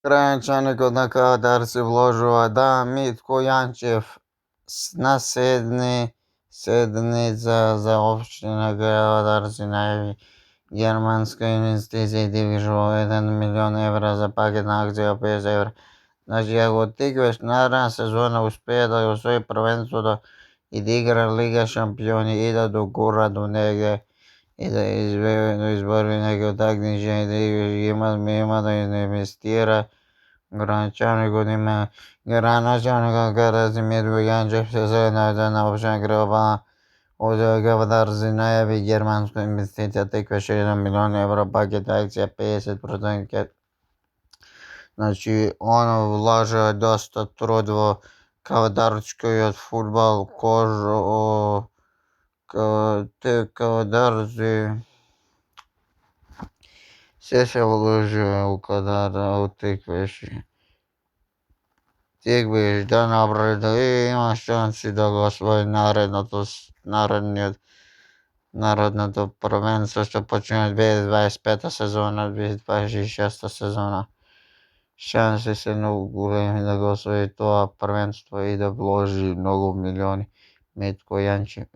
Граѓанчаникот на Кавадар си вложува, да, Митко Јанчев на седница за општина Кавадар си најави германска инвестиција и дивижува 1 милион евра за пакетна акција од 50 евра. Значи, ако Теквеш наредна сезона успее да го освои првенството и да игра Лига шампиони и да догура до негде и да избори некои такмичења и да има да инвестира, граѓанчаникот Кавадар Митко Јанчев се седница на општина Кривобана од Кавадар си најави германска инвестиција теквеш 1 милион евра пакетна акција 50%. Значи, он влажа доста труд во кавадарскиот фудбал, Кавадарци се вложува у Кавадар, Теквеш да напреда и има шанси да го освои наредното првенство што почнува 2025 сезона, 2026 сезона. Шанси се многу големи да го освои тоа првенство и да вложи многу милиони. Митко Јанчев.